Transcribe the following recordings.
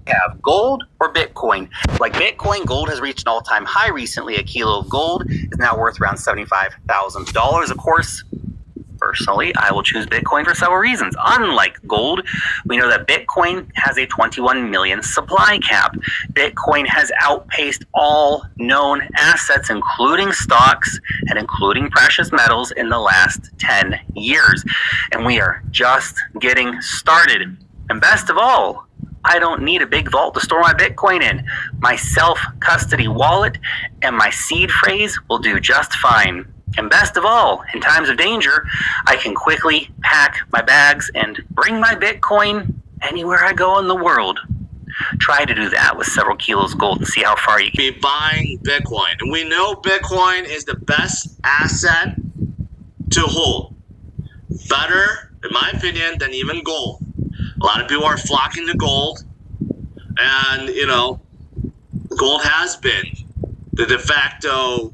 have gold or Bitcoin. Like Bitcoin, gold has reached an all-time high recently. A kilo of gold is now worth around $75,000. Of course, personally, I will choose Bitcoin for several reasons. Unlike gold, we know that Bitcoin has a 21 million supply cap. Bitcoin has outpaced all known assets, including stocks and including precious metals, in the last 10 years. And we are just getting started. And best of all, I don't need a big vault to store my Bitcoin in. My self-custody wallet and my seed phrase will do just fine. And best of all, in times of danger, I can quickly pack my bags and bring my Bitcoin anywhere I go in the world. Try to do that with several kilos of gold and see how far you can be buying Bitcoin. And we know Bitcoin is the best asset to hold. Better, in my opinion, than even gold. A lot of people are flocking to gold. And, you know, gold has been the de facto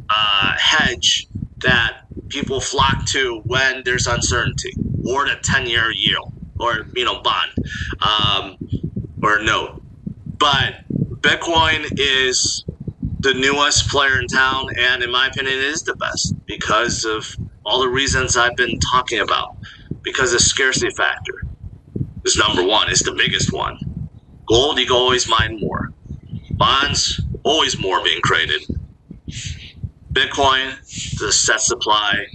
hedge that people flock to when there's uncertainty, or the 10-year yield, or, you know, bond, or note. But Bitcoin is the newest player in town, and in my opinion, it is the best because of all the reasons I've been talking about. Because the scarcity factor is number one. It's the biggest one. Gold, you can always mine more. Bonds, always more being created. Bitcoin, the set supply,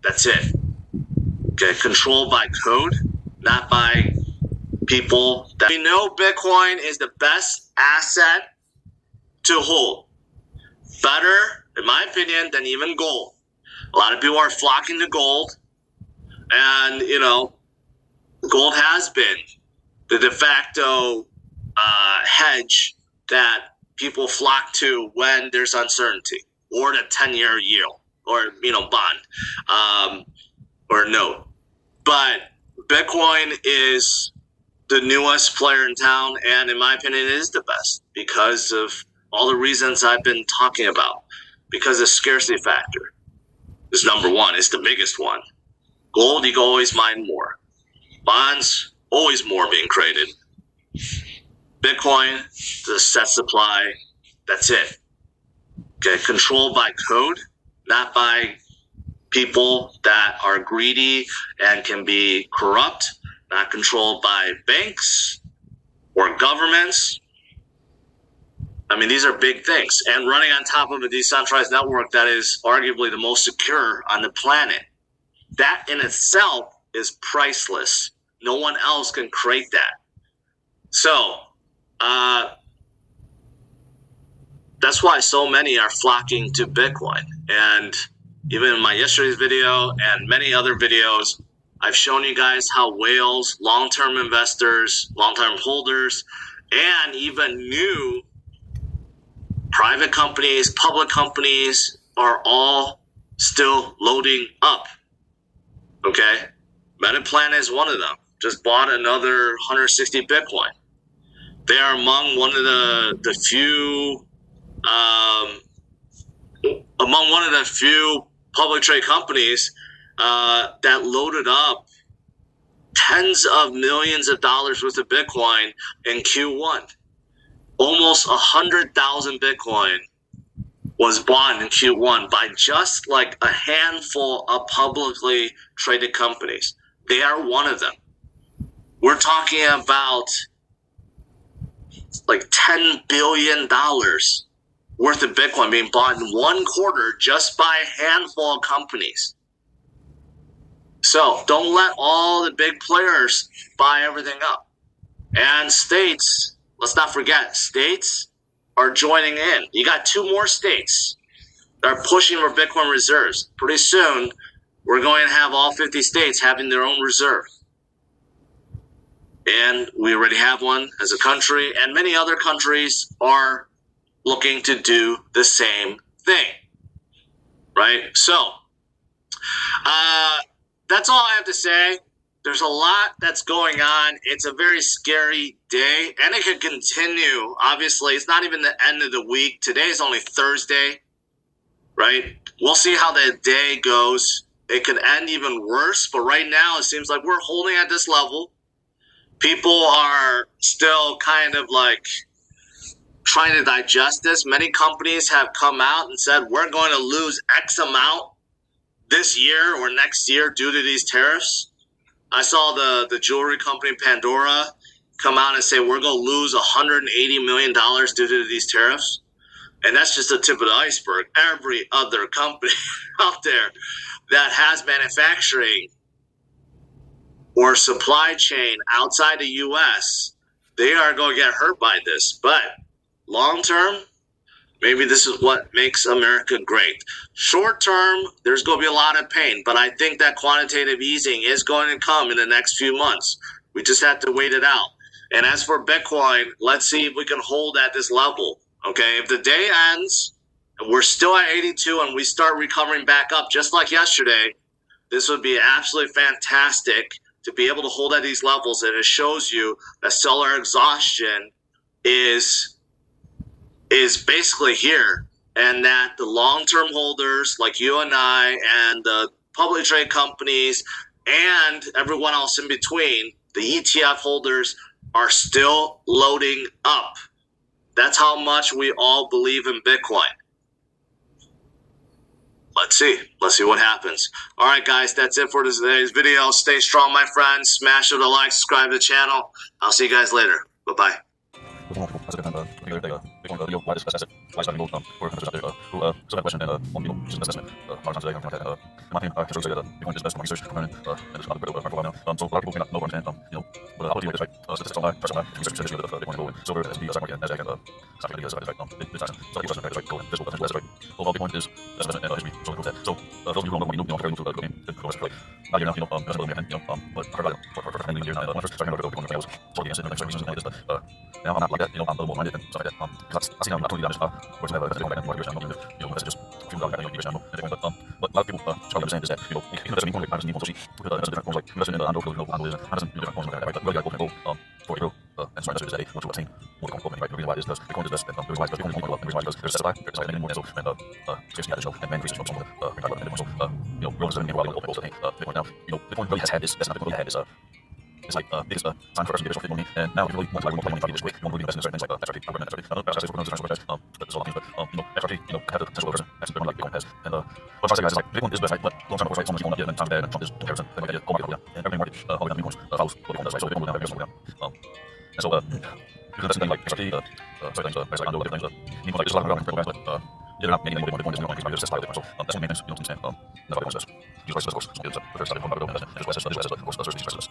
that's it. Okay, controlled by code, not by people. We know Bitcoin is the best asset to hold. Better, in my opinion, than even gold. A lot of people are flocking to gold. And, you know, gold has been the de facto hedge that people flock to when there's uncertainty, or the 10-year yield, or, you know, bond, or note. But Bitcoin is the newest player in town, and in my opinion, it is the best because of all the reasons I've been talking about. Because the scarcity factor is number one. It's the biggest one. Gold, you can always mine more. Bonds, always more being created. Bitcoin, the set supply, that's it. Okay, controlled by code, not by people that are greedy and can be corrupt, not controlled by banks or governments. I mean, these are big things. And running on top of a decentralized network that is arguably the most secure on the planet. That in itself is priceless. No one else can create that. So, that's why so many are flocking to Bitcoin. And even in my yesterday's video and many other videos, I've shown you guys how whales, long-term investors, long-term holders, and even new private companies, public companies are all still loading up. Okay? Metaplanet is one of them. Just bought another 160 Bitcoin. They are among one of the few public trade companies that loaded up tens of millions of dollars worth of Bitcoin in Q1. Almost 100,000 Bitcoin was bought in Q1 by just like a handful of publicly traded companies. They are one of them. We're talking about like $10 billion worth of Bitcoin being bought in one quarter just by a handful of companies. So don't let all the big players buy everything up. And states, let's not forget, states are joining in. You got 2 more states that are pushing for Bitcoin reserves. Pretty soon, we're going to have all 50 states having their own reserve. And we already have one as a country, and many other countries are looking to do the same thing, right? So, that's all I have to say. There's a lot that's going on. It's a very scary day, and it could continue. Obviously, it's not even the end of the week. Today is only Thursday, right? We'll see how the day goes. It could end even worse, but right now it seems like we're holding at this level. people are still kind of like trying to digest this. Many companies have come out and said, we're going to lose X amount this year or next year due to these tariffs. I saw the jewelry company Pandora come out and say, we're going to lose $180 million due to these tariffs. And that's just the tip of the iceberg. Every other company out there that has manufacturing or supply chain outside the U.S., they are going to get hurt by this. But long term, maybe this is what makes America great. Short term, there's going to be a lot of pain, but I think that quantitative easing is going to come in the next few months. We just have to wait it out. And as for Bitcoin, let's see if we can hold at this level. Okay, if the day ends and we're still at 82 and we start recovering back up just like yesterday, this would be absolutely fantastic to be able to hold at these levels. And it shows you that seller exhaustion is basically here, and that the long-term holders like you and I and the public trade companies and everyone else in between, the ETF holders, are still loading up. That's how much we all believe in Bitcoin. Let's see what happens. All right, guys, that's it for today's video. Stay strong, my friends. Smash the like, subscribe to the channel. I'll see you guys later. Bye-bye. Now I'm not like that, I'm a little more minded and stuff like that. Because I see I'm not totally honest. Where's never going back and forth, messages, a few dollars back in your but a lot of people try to understand is that, even though different forms like investing in Ando, different forms like that, right? But really got to go for April and start messages that want to obtain more Bitcoin, right? The reason why is because Bitcoin is best, and the reason why Bitcoin is more, and the reason why is there's a supply, there's like more, and scarcity out the show, and man increases from some of the growth is in while Bitcoin now, Bitcoin really has had this, that's not Bitcoin really had this, it's like biggest time for us to get rid of money, and now if you really want to more money from you this week, you want to really invest in certain things like XRP, XRP. I know XRP is one of the but there's a lot of things, but XRP, have the potential version, that's Bitcoin like Bitcoin has, and what I'm trying to say, guys, is like Bitcoin is best, right? But long term, of course, right? Some people want to get, and time bad, and Trump is comparison, and like, oh my god, and every market, all the unicorns follows what Bitcoin does, right? So Bitcoin will down, everything will down, and so you can invest in things like XRP, certain things, like Ando, different things, unicorns like there's a lot of critical guys, but they're not making any more Bitcoin, there's no increase, right? There's just a difference, so that's what maintenance, that's what Bitcoin says. Use prices, of course, so it's the first time, and just of course, those are these prices,